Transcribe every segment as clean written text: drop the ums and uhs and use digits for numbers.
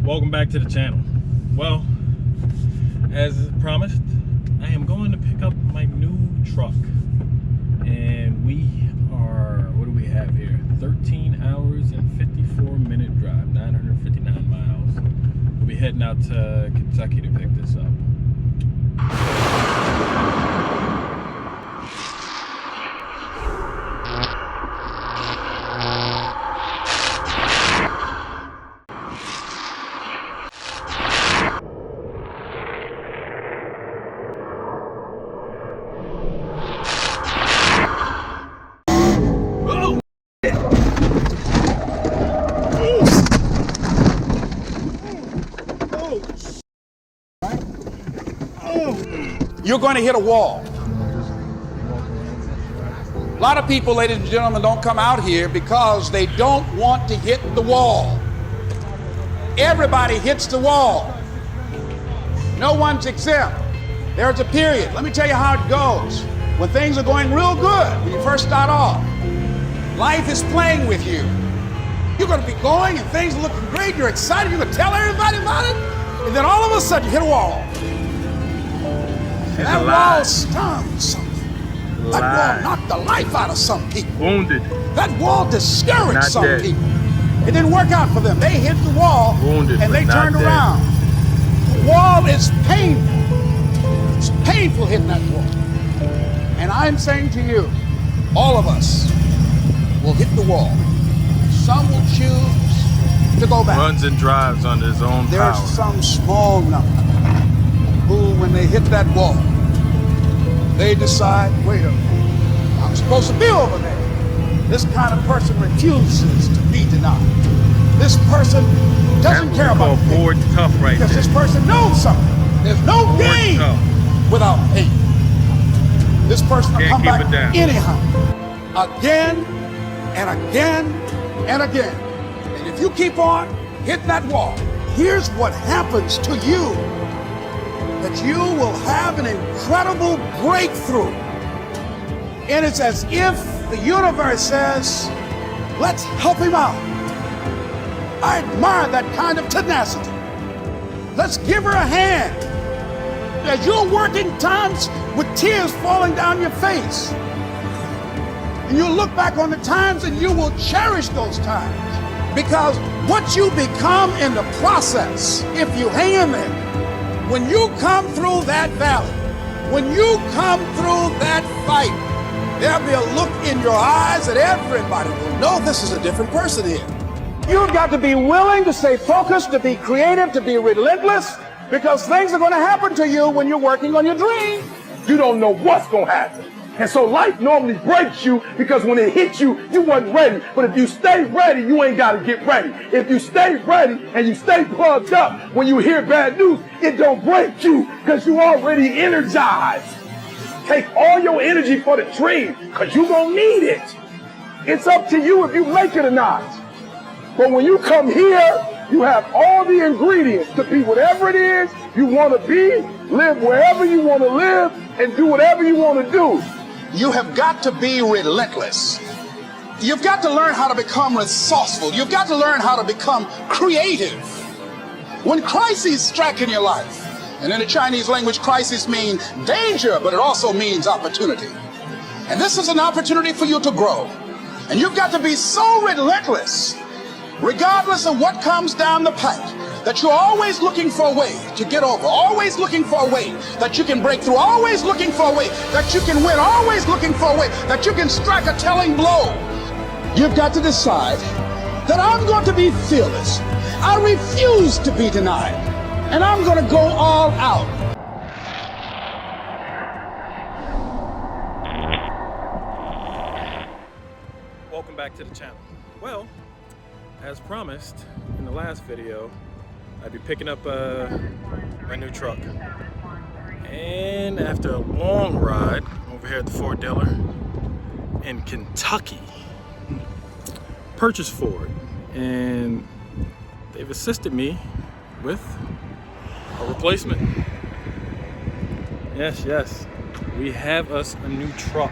Welcome back to the channel. Well, as promised, I am going to pick up my new truck. And we are, what do we have here? 13 hours and 54-minute drive, 959 miles. We'll be heading out to Kentucky to pick this up. You're going to hit a wall. A lot of people, ladies and gentlemen, don't come out here because they don't want to hit the wall. Everybody hits the wall. No one's exempt. There's a period. Let me tell you how it goes. When things are going real good, when you first start off, life is playing with you. You're going to be going and things are looking great. You're excited. You're going to tell everybody about it. And then all of a sudden you hit a wall. And that wall stung something. That wall knocked the life out of some people. Wounded. That wall discouraged some people. It didn't work out for them. They hit the wall and they turned around. The wall is painful. It's painful hitting that wall. And I'm saying to you, all of us will hit the wall. Some will choose to go back. Runs and drives on his own power. There's some small number who, when they hit that wall, they decide, wait a minute, I'm supposed to be over there. This kind of person refuses to be denied. This person doesn't care about bored tough right because there. this person knows something. There's no gain without pain. This person will come back anyhow, again and again and again. And if you keep on hitting that wall, here's what happens to you. That you will have an incredible breakthrough. And it's as if the universe says, let's help him out. I admire that kind of tenacity. Let's give her a hand. As you're working times with tears falling down your face. And you'll look back on the times and you will cherish those times. Because what you become in the process, if you hang in there, when you come through that valley, when you come through that fight, there'll be a look in your eyes that everybody will know this is a different person here. You've got to be willing to stay focused, to be creative, to be relentless, because things are going to happen to you when you're working on your dream. You don't know what's going to happen. And so life normally breaks you because when it hits you, you wasn't ready. But if you stay ready, you ain't got to get ready. If you stay ready and you stay plugged up, when you hear bad news, it don't break you because you already energized. Take all your energy for the dream because you're going to need it. It's up to you if you make it or not. But when you come here, you have all the ingredients to be whatever it is you want to be, live wherever you want to live, and do whatever you want to do. You have got to be relentless. You've got to learn how to become resourceful. You've got to learn how to become creative. When crises strike in your life, and in the Chinese language, crisis means danger, but it also means opportunity. And this is an opportunity for you to grow. And you've got to be so relentless, regardless of what comes down the pike, that you're always looking for a way to get over, always looking for a way that you can break through, always looking for a way that you can win, always looking for a way that you can strike a telling blow. You've got to decide that I'm going to be fearless. I refuse to be denied, and I'm going to go all out. Welcome back to the channel. Well, as promised in the last video, I'd be picking up my new truck. And after a long ride over here at the Ford dealer in Kentucky, purchased Ford, and they've assisted me with a replacement. Yes, we have us a new truck.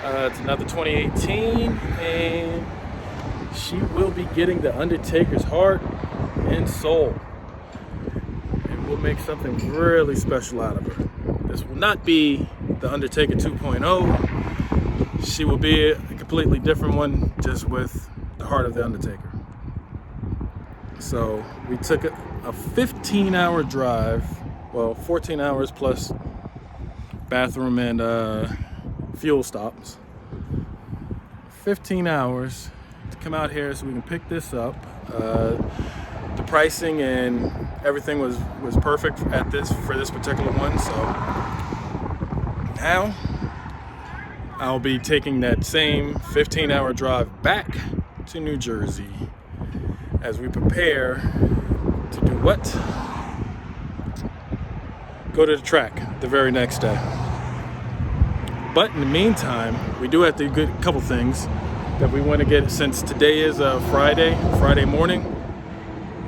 It's another 2018, and she will be getting the Undertaker's heart and soul. And we'll make something really special out of her. This will not be the Undertaker 2.0. She will be a completely different one, just with the heart of the Undertaker. So we took a 15-hour drive, well, 14 hours plus bathroom and fuel stops. 15 hours to come out here so we can pick this up. The pricing and everything was perfect for this particular one. So now I'll be taking that same 15-hour drive back to New Jersey as we prepare to do what? Go to the track the very next day. But in the meantime, we do have to get a couple things that we want to get, since today is Friday morning.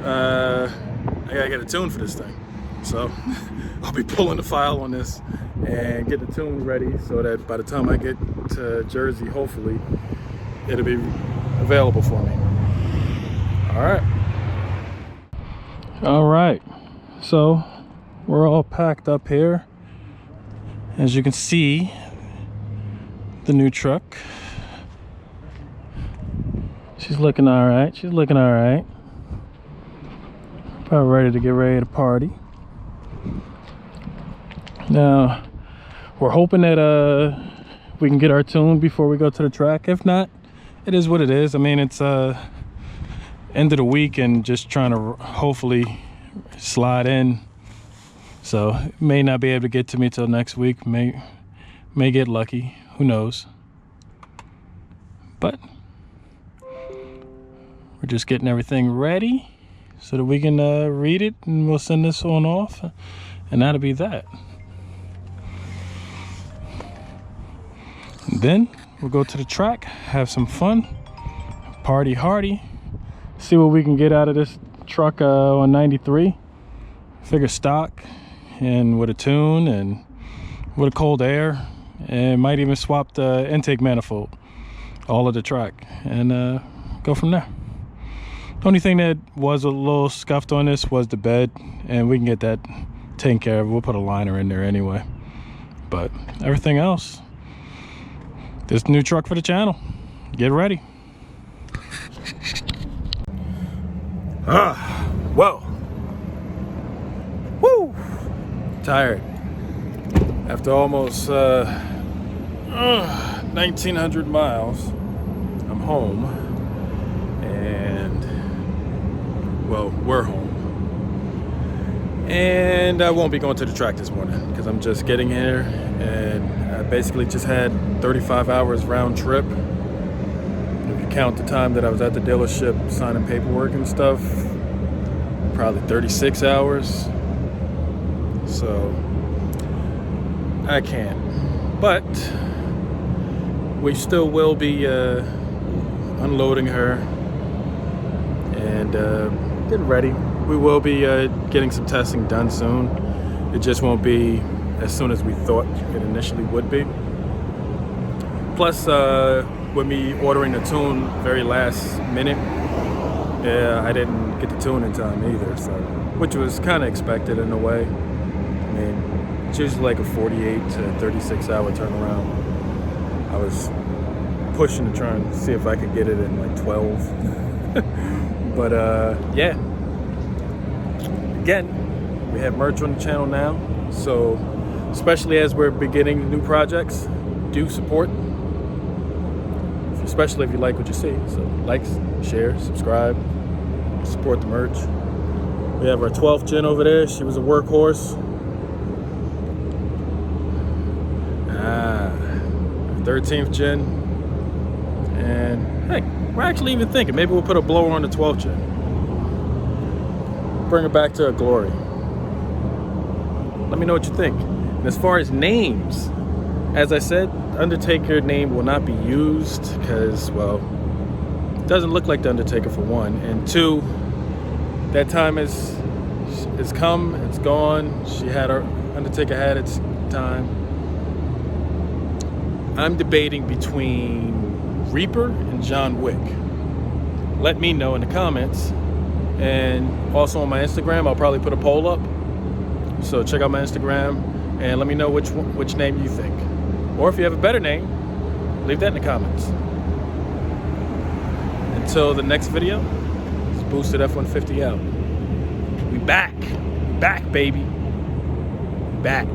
I gotta get a tune for this thing. So I'll be pulling the file on this and get the tune ready so that by the time I get to Jersey, hopefully it'll be available for me. All right, so we're all packed up here. As you can see, the new truck. She's looking all right. Probably ready to party. Now, we're hoping that we can get our tune before we go to the track. If not, it is what it is. I mean, it's end of the week and just trying to hopefully slide in. So may not be able to get to me till next week. May get lucky. Who knows? But we're just getting everything ready so that we can read it, and we'll send this one off, and that'll be that. And then we'll go to the track, have some fun, party hardy, see what we can get out of this truck on 93. Figure stock and with a tune and with a cold air, and might even swap the intake manifold, all of the track, and go from there. The only thing that was a little scuffed on this was the bed, and we can get that taken care of. We'll put a liner in there anyway. But everything else, this new truck for the channel. Get ready. Well, woo, tired after almost 1,900 miles. I'm home, and well, we're home, and I won't be going to the track this morning because I'm just getting here, and I basically just had 35 hours round trip. If you count the time that I was at the dealership signing paperwork and stuff, probably 36 hours. So I can't, but we still will be unloading her and getting ready. We will be getting some testing done soon. It just won't be as soon as we thought it initially would be. Plus, with me ordering the tune very last minute, I didn't get the tune in time either, so, which was kind of expected in a way. I mean, it's usually like a 48 to 36 hour turnaround. I was pushing to try and see if I could get it in like 12. But yeah, again, we have merch on the channel now, so especially as we're beginning new projects, do support, especially if you like what you see. So like, share, subscribe, support the merch. We have our 12th gen over there. She was a workhorse. 13th gen, and hey, we're actually even thinking maybe we'll put a blower on the 12th gen, bring her back to her glory. Let me know what you think. And as far as names, as I said, Undertaker name will not be used because, well, it doesn't look like the Undertaker for one, and two, that time is come, it's gone. Undertaker had its time. I'm debating between Reaper and John Wick. Let me know in the comments And also on my Instagram, I'll probably put a poll up. So check out my Instagram and let me know which name you think. Or if you have a better name, leave that in the comments. Until the next video, it's Boosted F-150 out. We back. Back, baby. Back.